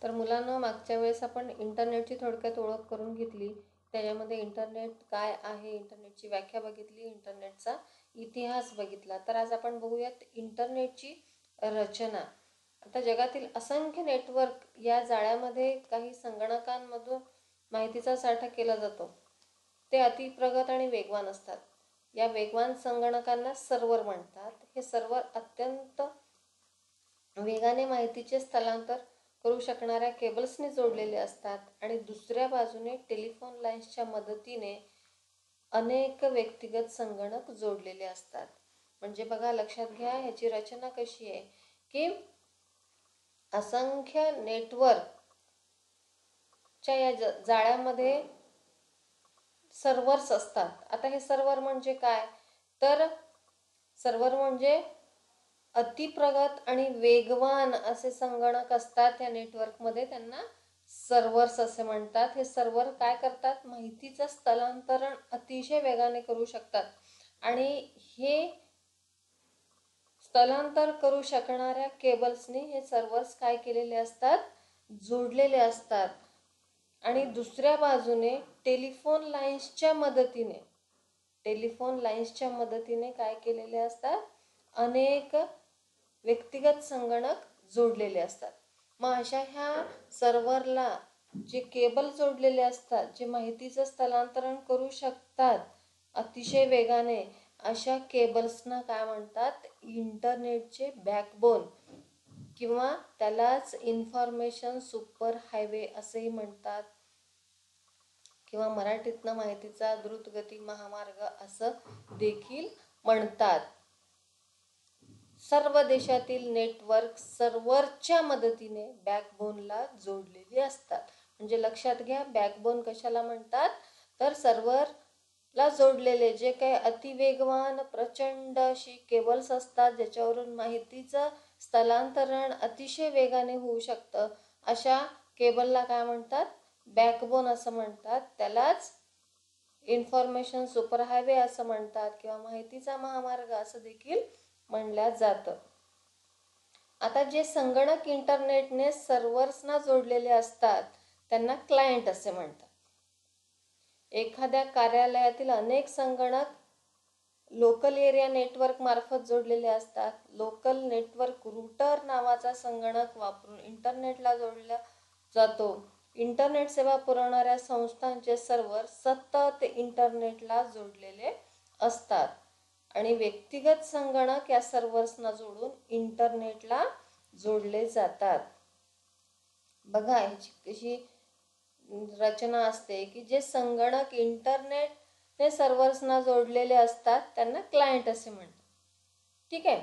तर मुलांना मागच्या वेळेस आपण इंटरनेटची थोडक्यात ओळख करून घेतली. त्याच्यामध्ये इंटरनेट काय आहे, इंटरनेटची व्याख्या बघितली, इंटरनेटचा इतिहास बघितला. तर आज आपण बघूयात इंटरनेटची रचना. आता जगातील असंख्य नेटवर्क या जाळ्यामध्ये काही संगणकांमधून माहितीचा साठा केला जातो. ते अतिप्रगत आणि वेगवान असतात. या वेगवान संगणकांना सर्व्हर म्हणतात. हे सर्व्हर अत्यंत वेगाने माहितीचे स्थलांतर करू शकणाऱ्या केबल्सने जोडलेले असतात आणि दुसऱ्या बाजूने टेलिफोन लाईन्सच्या मदतीने अनेक व्यक्तिगत संगणक जोडलेले असतात. म्हणजे बघा, लक्षात घ्या ह्याची रचना कशी आहे की असंख्य नेटवर्कच्या या जाळ्यामध्ये सर्व्हर्स असतात. आता हे सर्व्हर म्हणजे काय, तर सर्व्हर म्हणजे अतिप्रगत आणि वेगवान असे संगणक असतात या नेटवर्कमध्ये, त्यांना सर्व्हर्स असे म्हणतात. हे सर्व्हर काय करतात, माहितीचं स्थलांतरण अतिशय वेगाने करू शकतात आणि हे स्थलांतर करू शकणाऱ्या केबल्सनी हे सर्व्हर्स काय केलेले असतात, जोडलेले असतात. आणि दुसऱ्या बाजूने टेलिफोन लाईन्सच्या मदतीने काय केलेले असतात, अनेक व्यक्तिगत संगणक जोडलेले असतात. मग अशा ह्या सर्व्हरला जे केबल जोडलेले असतात, जे माहितीचं स्थलांतरण करू शकतात अतिशय वेगाने, अशा केबल्सना काय म्हणतात, इंटरनेटचे बॅकबोन किंवा त्यालाच इन्फॉर्मेशन सुपर हायवे असेही म्हणतात किंवा मराठीतनं माहितीचा द्रुतगती महामार्ग असं देखील म्हणतात. सर्व देशातील नेटवर्क सर्व्हरच्या मदतीने बॅकबोनला जोडलेली असतात. म्हणजे लक्षात घ्या, बॅकबोन कशाला म्हणतात, तर सर्व्हरला जोडलेले जे काही अतिवेगवान प्रचंड अशी केबल्स असतात ज्याच्यावरून माहितीचं स्थलांतरण अतिशय वेगाने होऊ शकतं, अशा केबलला काय म्हणतात, बॅकबोन असं म्हणतात. त्यालाच इन्फॉर्मेशन सुपर हायवे असं म्हणतात किंवा माहितीचा महामार्ग असं देखील म्हणलं जातं. आता जे संगणक इंटरनेटने सर्व्हर्सना जोडलेले असतात त्यांना क्लायंट असे म्हणतात. एखाद्या कार्यालयातील अनेक संगणक लोकल एरिया नेटवर्क मार्फत जोडलेले असतात. लोकल नेटवर्क रूटर नावाचा संगणक वापरून इंटरनेटला जोडला जातो. इंटरनेट सेवा पुरवणाऱ्या संस्थांचे सर्व्हर सतत इंटरनेटला जोडलेले असतात आणि व्यक्तिगत संगणक या सर्व्हर्सना जोडून इंटरनेटला जोडले जातात. बघा ह्याची कशी रचना असते की जे संगणक इंटरनेटने सर्व्हर्सना जोडलेले असतात त्यांना क्लायंट असे म्हणतात. ठीक आहे.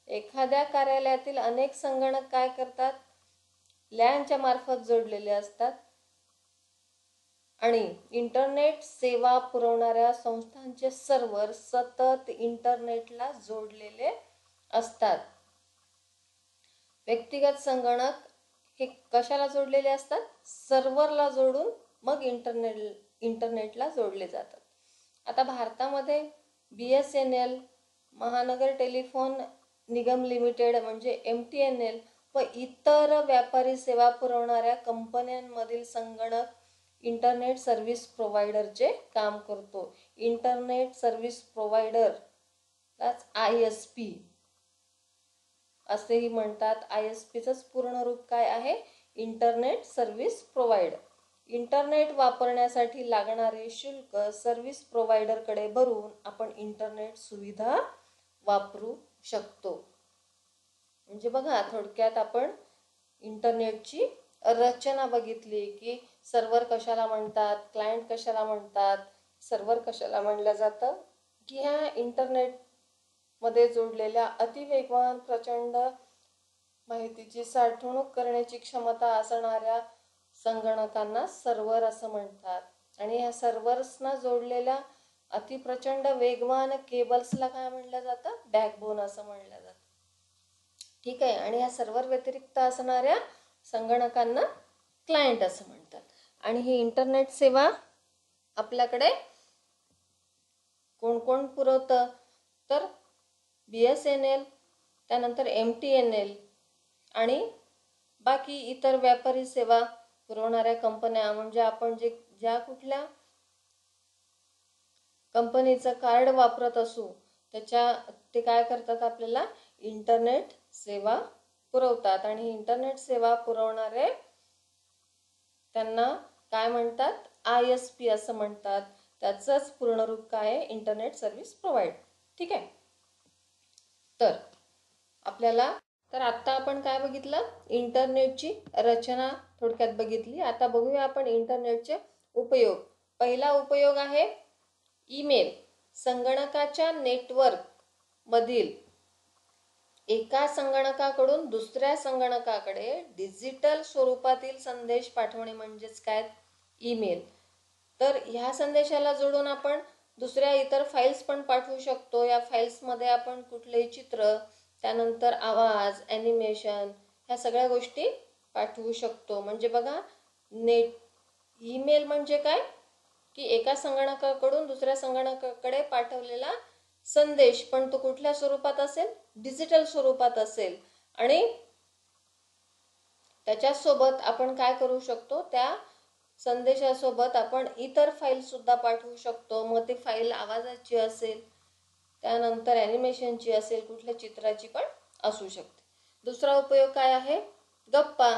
एखाद्या कार्यालयातील अनेक संगणक काय करतात, लॅनच्या मार्फत जोडलेले असतात आणि इंटरनेट सेवा पुरवणाऱ्या संस्थांचे सर्व्हर सतत इंटरनेटला जोडलेले असतात. व्यक्तिगत संगणक हे कशाला जोडलेले असतात, सर्व्हरला जोडून मग इंटरनेटला जोडले जातात. आता भारतामध्ये BSNL, महानगर टेलिफोन निगम लिमिटेड म्हणजे MTNL व इतर व्यापारी सेवा पुरवणाऱ्या कंपन्यांमधील संगणक इंटरनेट सर्व्हिस प्रोव्हायडरचे काम करतो. इंटरनेट सर्व्हिस प्रोव्हायडरलाच ISP असेही म्हणतात. ISPचंच पूर्ण रूप काय आहे, इंटरनेट सर्व्हिस प्रोव्हायडर. इंटरनेट वापरण्यासाठी लागणारे शुल्क सर्व्हिस प्रोव्हायडरकडे भरून आपण इंटरनेट सुविधा वापरू शकतो. म्हणजे बघा, थोडक्यात आपण इंटरनेटची रचना बघितली की सर्व्हर कशाला म्हणतात, क्लायंट कशाला म्हणतात, सर्व्हर कशाला म्हणलं जातं की ह्या इंटरनेटमध्ये जोडलेल्या अतिवेगवान प्रचंड माहितीची साठवणूक करण्याची क्षमता असणाऱ्या संगणकांना सर्व्हर असं म्हणतात आणि ह्या सर्व्हर्सना जोडलेल्या अतिप्रचंड वेगवान केबल्सला काय म्हणलं जातं, बॅकबोन असं म्हणलं जातं. ठीक आहे. आणि ह्या सर्व्हर व्यतिरिक्त असणाऱ्या संगणकांना क्लायंट असं म्हणतात. आणि ही इंटरनेट सेवा आपल्याकडे कोण कोण पुरवतं, तर BSNL, त्यानंतर MTNL आणि बाकी इतर व्यापारी सेवा पुरवणाऱ्या कंपन्या म्हणजे आपण ज्या कुठल्या कंपनीचं कार्ड वापरत असू ते काय करतात, आपल्याला इंटरनेट सेवा पुरवतात. आणि इंटरनेट सेवा पुरवणारे त्यांना काय म्हणतात, ISP असं म्हणतात. त्याचंच पूर्ण रूप काय आहे, इंटरनेट सर्व्हिस प्रोव्हाइड. ठीक आहे. तर आता आपण काय बघितलं, इंटरनेटची रचना थोडक्यात बघितली. आता बघूया आपण इंटरनेटचे उपयोग. पहिला उपयोग आहे ईमेल. संगणकाच्या नेटवर्क मधील एका संगणकाकडून दुसऱ्या संगणकाकडे डिजिटल स्वरूपातील संदेश पाठवणे म्हणजेच काय, ईमेल. तर ह्या संदेशाला जोडून आपण दुसऱ्या इतर फाईल्स पण पाठवू शकतो. या फाईल्समध्ये आपण कुठलेही चित्र, त्यानंतर आवाज, ॲनिमेशन, ह्या सगळ्या गोष्टी पाठवू शकतो. म्हणजे बघा, ईमेल म्हणजे काय की एका संगणकाकडून दुसऱ्या संगणकाकडे पाठवलेला संदेश, पण तो कुठल्या स्वरूपात असेल, डिजिटल स्वरूपात असेल. आणि त्याच्यासोबत आपण काय करू शकतो, त्या संदेशासोबत आपण इतर फाईल सुद्धा पाठवू शकतो. मग ती फाईल आवाजाची असेल, त्यानंतर ॲनिमेशनची असेल, कुठल्या चित्राची पण असू शकते. दुसरा उपयोग काय आहे, गप्पा.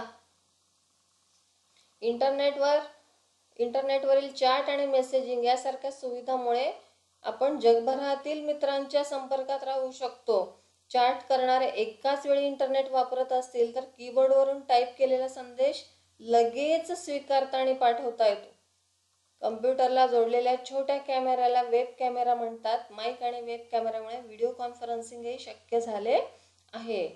इंटरनेटवरील चॅट आणि मेसेजिंग यासारख्या सुविधांमुळे आपण जगभरातील मित्रांच्या संपर्कात राहू शकतो. चॅट करणारे एकाच वेळी इंटरनेट वापरत असतील तर कीबोर्डवरून टाईप केलेला संदेश लगेच स्वीकारता आणि पाठवता येतो. कम्प्युटरला जोडलेल्या छोट्या कॅमेऱ्याला वेब कॅमेरा म्हणतात. माईक आणि वेब कॅमेऱ्यामुळे व्हिडिओ कॉन्फरन्सिंग हे शक्य झाले आहे.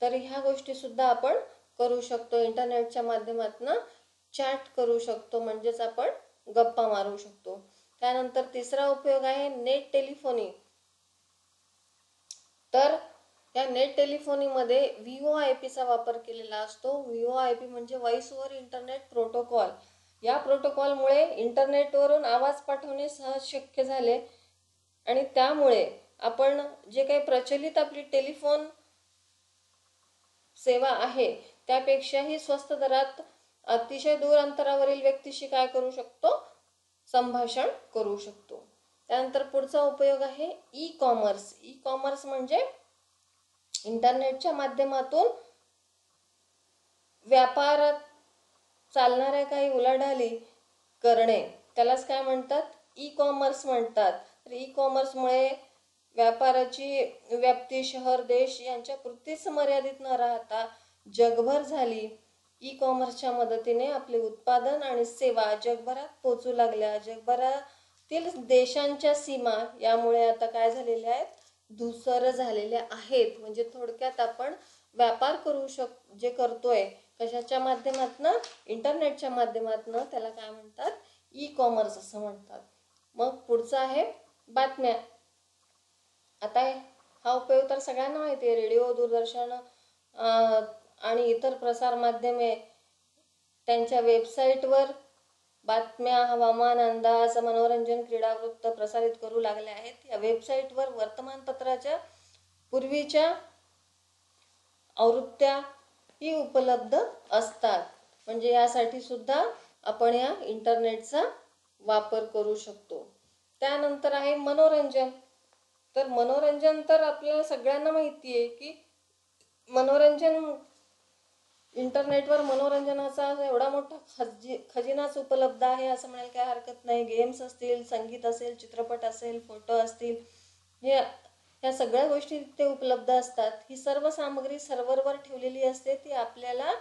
तर ह्या गोष्टी सुद्धा आपण करू शकतो. इंटरनेटच्या माध्यमातून चॅट करू शकतो, म्हणजेच आपण गप्पा मारू शकतो. त्यानंतर तिसरा उपयोग आहे नेट टेलिफोनी. तर या नेट टेलिफोनीमध्ये VoIPचा वापर केलेला असतो. VoIP म्हणजे व्हॉइस ओव्हर इंटरनेट प्रोटोकॉल. या प्रोटोकॉलमुळे इंटरनेटवरून आवाज पाठवणे सहज शक्य झाले आणि त्यामुळे आपण जे काही प्रचलित आपली टेलिफोन सेवा आहे त्यापेक्षाही स्वस्त दरात अतिशय दूर अंतरावरील व्यक्तीशी काय करू शकतो, संभाषण करू शकतो. त्यानंतर पुढचा उपयोग आहे ई कॉमर्स. ई कॉमर्स म्हणजे इंटरनेटच्या माध्यमातून व्यापारात चालणाऱ्या काही उलाढाली करणे, त्यालाच काय म्हणतात, ई कॉमर्स म्हणतात. तर ई कॉमर्समुळे व्यापाराची व्याप्ती शहर, देश यांच्या पुरतीच मर्यादित न राहता जगभर झाली. ई कॉमर्सच्या मदतीने आपले उत्पादन आणि सेवा जगभरात पोहोचू लागल्या. जगभरातील देशांच्या सीमा यामुळे आता काय झालेल्या आहेत, धूसर झालेल्या आहेत. म्हणजे थोडक्यात आपण व्यापार जे करतोय कशाच्या माध्यमातून, इंटरनेटच्या माध्यमातून, त्याला काय म्हणतात, ई कॉमर्स असं म्हणतात. मग पुढचा आहे बातम्या. आता हा उपयोग तर सगळ्यांना माहिती आहे. रेडिओ, दूरदर्शन आणि इतर प्रसार माध्यमे त्यांच्या वेबसाईटवर बातम्या, हवामान अंदाज, मनोरंजन, क्रीडावृत्त प्रसारित करू लागले आहेत. या वेबसाईटवर वर्तमानपत्राच्या पूर्वीच्या आवृत्त्या ही उपलब्ध असतात. म्हणजे यासाठी सुद्धा आपण या इंटरनेटचा वापर करू शकतो. त्यानंतर आहे मनोरंजन. तर मनोरंजन तर आपल्याला सगळ्यांना माहिती आहे की इंटरनेटवर मनोरंजनाचा एवढा मोठा खजिनाच उपलब्ध आहे असं म्हणायला काही हरकत नाही. गेम्स असतील, संगीत असेल, चित्रपट असेल, फोटो असतील, ह्या सगळ्या गोष्टी तिथे उपलब्ध असतात. ही सर्व सामग्री सर्व्हरवर ठेवलेली असते. ती आपल्याला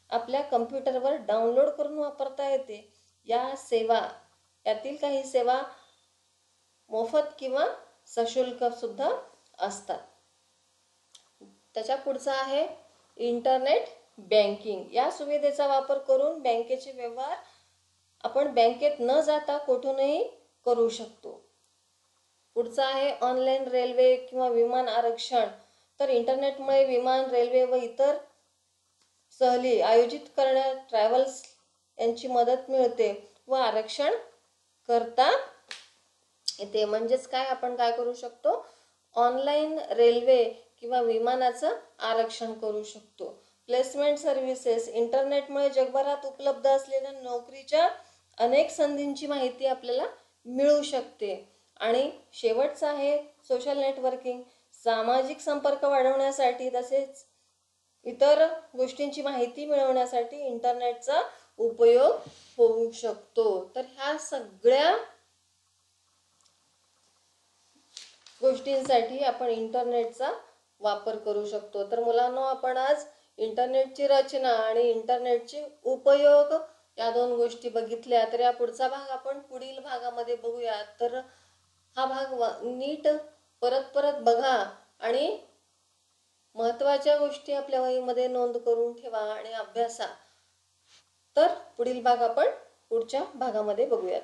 आपल्या कम्प्युटरवर डाउनलोड करून वापरता येते. यातील काही सेवा मोफत किंवा सशुल्क सुद्धा असतात. त्याच्या पुढचा आहे इंटरनेट बँकिंग. या सुविधेचा वापर करून बँकेचे व्यवहार आपण बँकेत न जाता कुठूनही करू शकतो. पुढचा आहे ऑनलाईन रेल्वे किंवा विमान आरक्षण. तर इंटरनेटमुळे विमान, रेल्वे व इतर सहली आयोजित करण्यात ट्रॅव्हल्स यांची मदत मिळते व आरक्षण करता येते. म्हणजेच काय, आपण काय करू शकतो, ऑनलाईन रेल्वे किंवा विमानाचं आरक्षण करू शकतो. प्लेसमेंट सर्व्हिसेस, इंटरनेटमुळे जगभरात उपलब्ध असलेल्या नोकरीच्या अनेक संधींची माहिती आपल्याला मिळू शकते. आणि शेवटचं आहे सोशल नेटवर्किंग, सामाजिक संपर्क वाढवण्यासाठी तसेच इतर गोष्टींची माहिती मिळवण्यासाठी इंटरनेटचा उपयोग होऊ शकतो. तर ह्या सगळ्या गोष्टींसाठी आपण इंटरनेटचा वापर करू शकतो. तर मुलांनो, आपण आज इंटरनेटची रचना आणि इंटरनेटचे उपयोग या दोन गोष्टी बघितल्या. तर या पुढचा भाग आपण पुढील भागामध्ये बघूया. तर हा भाग नीट परत परत बघा आणि महत्त्वाच्या गोष्टी आपल्या वहीमध्ये नोंद करून ठेवा आणि अभ्यासा. तर पुढील भाग आपण पुढच्या भागामध्ये बघूयात.